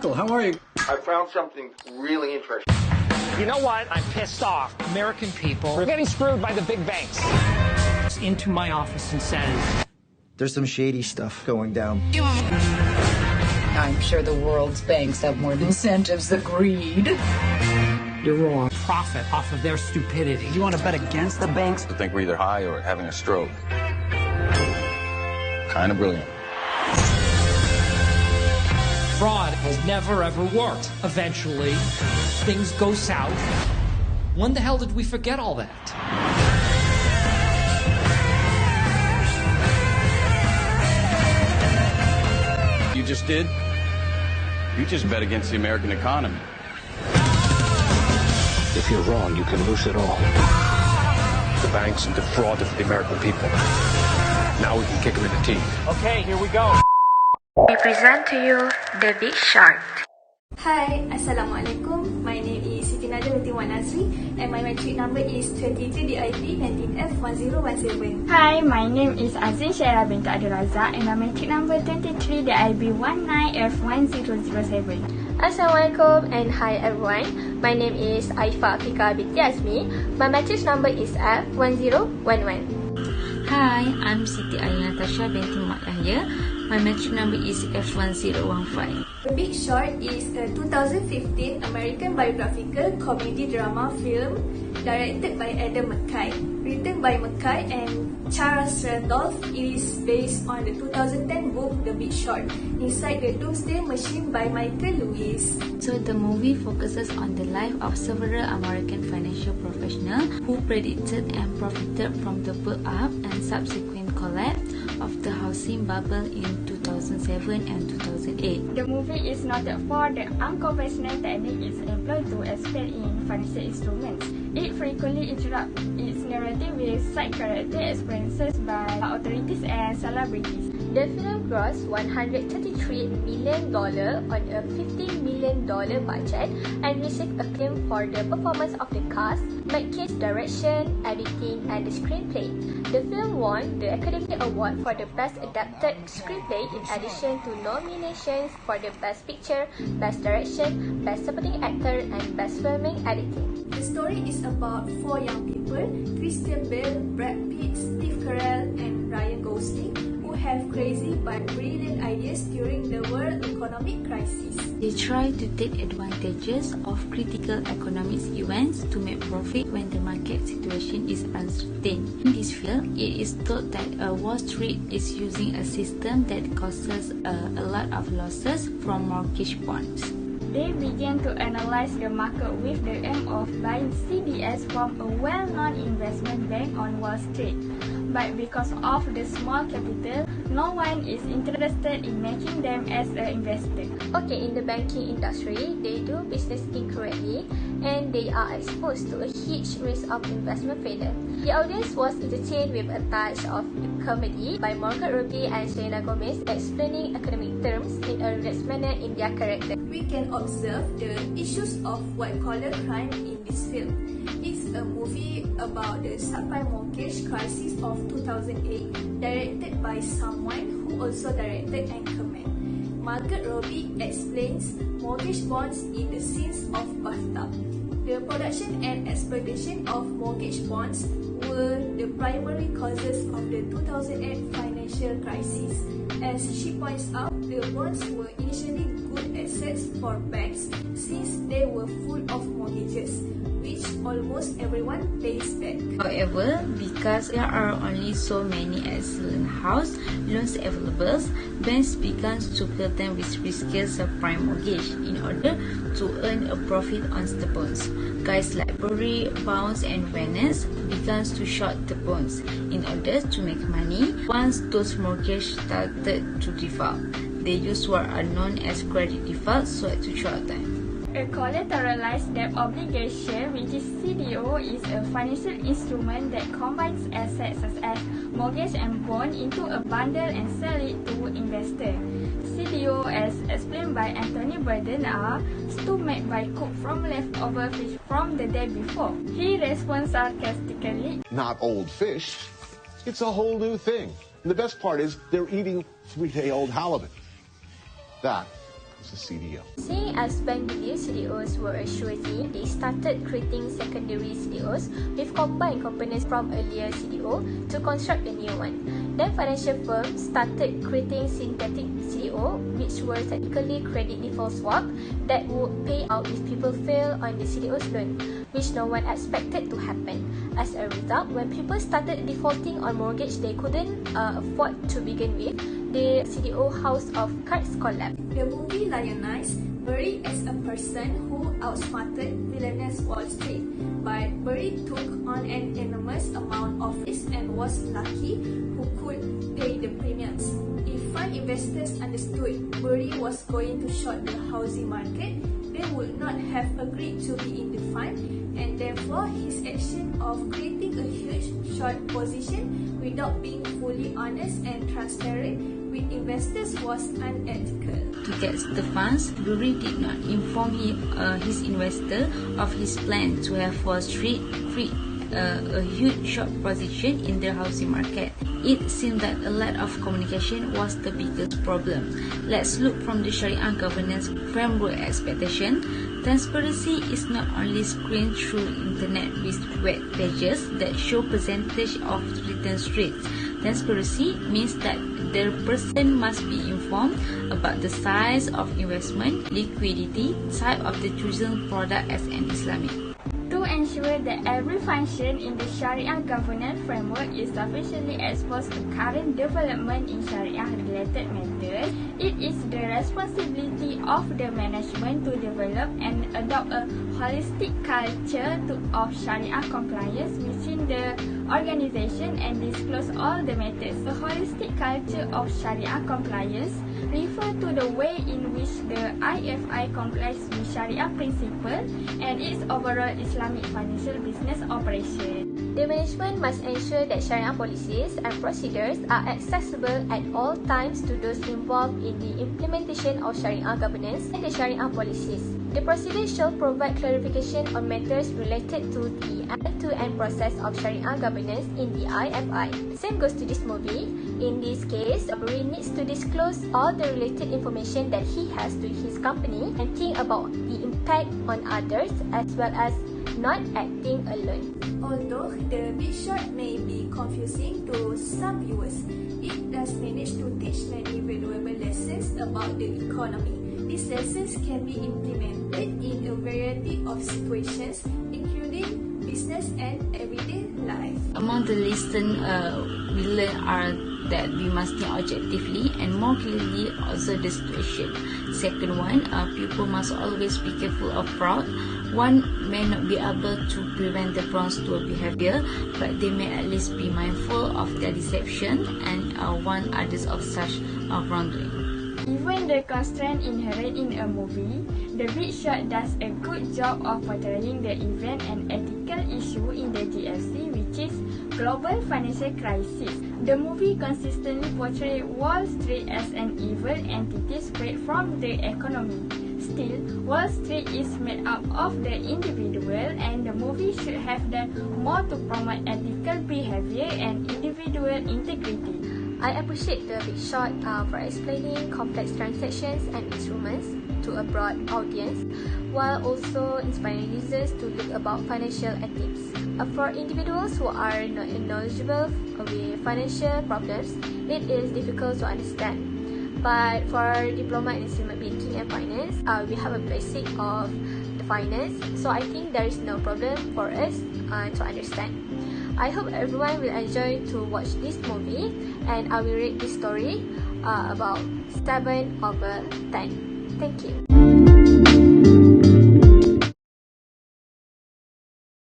Uncle, how are you? I found something really interesting. You know what? I'm pissed off. American people are getting screwed by the big banks. Into my office and says, there's some shady stuff going down. I'm sure the world's banks have more incentives than greed. You're wrong. Profit off of their stupidity. You want to bet against the banks? I think we're either high or having a stroke. Kind of brilliant. Fraud has never ever worked. Eventually, things go south. When the hell did we forget all that? You just did? You just bet against the American economy. If you're wrong, you can lose it all. The banks defrauded the American people. Now we can kick them in the teeth. Okay, here we go. We present to you The Big Short. Hi, Assalamualaikum. My name is Siti Nadia binti Wan Nazri and my matric number is 23DIP 19F1017. Hi, my name is Azin Syara binti Abdul Razak and my matric number 23DIB 19F1007. Assalamualaikum and hi everyone. My name is Aifa Afika binti Azmi. My matric number is F1011. Hi, I'm Siti Aina Tasha binti Mat Yahya. My matric number is F1015. The Big Short is a 2015 American biographical comedy drama film directed by Adam McKay, written by McKay and Charles Randolph. It is based on the 2010 book The Big Short, Inside the Doomsday Machine by Michael Lewis. So the movie focuses on the life of several American financial professionals who predicted and profited from the build-up and subsequent collapse of the housing bubble in 2007 and 2008. The movie is noted for the unconventional technique it's employed to explain in financial instruments. It frequently interrupts its narrative with side character experiences by authorities and celebrities. The film grossed $133 million on a $50 million budget and received acclaim for the performance of the cast, McKay's direction, editing, and the screenplay. The film won the Academy Award for the Best Adapted Screenplay in addition to nominations for the Best Picture, Best Direction, Best Supporting Actor, and Best Filming Editing. The story is about four young people, Christian Bale, Brad Pitt, Steve Carell, and Ryan Gosling, who have crazy but brilliant ideas during the world economic crisis. They try to take advantages of critical economic events to make profit when the market situation is uncertain. In this film, it is told that Wall Street is using a system that causes a lot of losses from mortgage bonds. They began to analyze the market with the aim of buying CDS from a well-known investment bank on Wall Street. But because of the small capital, no one is interested in making them as an investor. Okay, in the banking industry, they do business incorrectly and they are exposed to a huge risk of investment failure. The audience was entertained with a touch of comedy by Margaret Robbie and Selena Gomez explaining economic terms in a relaxed manner in their character. We can observe the issues of white-collar crime in this film. It's a movie about the subprime mortgage crisis of 2008, directed by someone who also directed Anchorman. Margaret Robbie explains mortgage bonds in the scenes of Bathtub. The production and exploitation of mortgage bonds were the primary causes of the 2008 financial crisis. As she points out, the bonds were initially good assets for banks since they were full of mortgages, which almost everyone pays back. However, because there are only so many excellent house loans available, banks began to fill them with riskier subprime mortgage in order to earn a profit on the bonds. Guys like Burry, Bounce, and Venice began to short the bonds in order to make money. Once those mortgages started to default, they used what are known as credit default so to short them. A collateralized debt obligation, which is CDO, is a financial instrument that combines assets such as mortgage and bond into a bundle and sell it to investors. CDO, as explained by Anthony Burden, are stew made by cook from leftover fish from the day before. He responds sarcastically, "Not old fish, it's a whole new thing. And the best part is they're eating 3-day-old halibut. That is becomes the CDO. Seeing as bank review CDOs were a sure thing, they started creating secondary CDOs with combined components from earlier CDO to construct a new one. Then financial firms started creating synthetic CDO, which were technically credit default swap that would pay out if people fail on the CDO's loan, which no one expected to happen. As a result, when people started defaulting on mortgage they couldn't afford to begin with, the CDO house of cards collapsed. The movie lionized Burry as a person who outsmarted villainous Wall Street, but Burry took on an enormous amount of risk and was lucky who could pay the premiums. If fund investors understood Burry was going to short the housing market, they would not have agreed to be in the fund, and therefore his action of creating a huge short position without being fully honest and transparent with investors was unethical. To get the funds, Burry did not inform his investor of his plan to have Wall Street create a huge short position in the housing market. It seemed that a lack of communication was the biggest problem. Let's look from the Sharia governance framework expectation. Transparency is not only screened through internet with web pages that show percentage of return rates. Transparency means that the person must be informed about the size of investment, liquidity, type of the chosen product as an Islamic. To ensure that every function in the Sharia governance framework is sufficiently exposed to current development in Sharia-related matters, it is the responsibility of the management to develop and adopt a holistic culture of Sharia compliance within the organization and disclose all the matters. The holistic culture of Sharia compliance refers to the way in which the IFI complies with Sharia principles and its overall Islamic financial business operation. The management must ensure that Sharia policies and procedures are accessible at all times to those involved in the implementation of Sharia governance and the Sharia policies. The procedure shall provide clarification on matters related to the end-to-end process of Sharia governance in the IFI. Same goes to this movie. In this case, Burry needs to disclose all the related information that he has to his company and think about the impact on others as well as not acting alone. Although the Big Short may be confusing to some viewers, it does manage to teach many valuable lessons about the economy. These lessons can be implemented in a variety of situations, including business and everyday life. Among the lessons we learn are that we must think objectively and more clearly observe the situation. Second one, people must always be careful of fraud. One may not be able to prevent the fraudulent behavior, but they may at least be mindful of their deception and warn others of such wrongdoing. Given the constraint inherent in a movie, The Big Short does a good job of portraying the event and ethical issue in the GFC, which is global financial crisis. The movie consistently portrays Wall Street as an evil entity spread from the economy. Still, Wall Street is made up of the individual, and the movie should have done more to promote ethical behavior and individual integrity. I appreciate The Big Short for explaining complex transactions and instruments to a broad audience, while also inspiring users to look about financial ethics. For individuals who are not knowledgeable with financial problems, it is difficult to understand. But for diploma in Islamic banking and finance, we have a basic of the finance, so I think there is no problem for us to understand. I hope everyone will enjoy to watch this movie, and I will rate this story about 7/10. Thank you.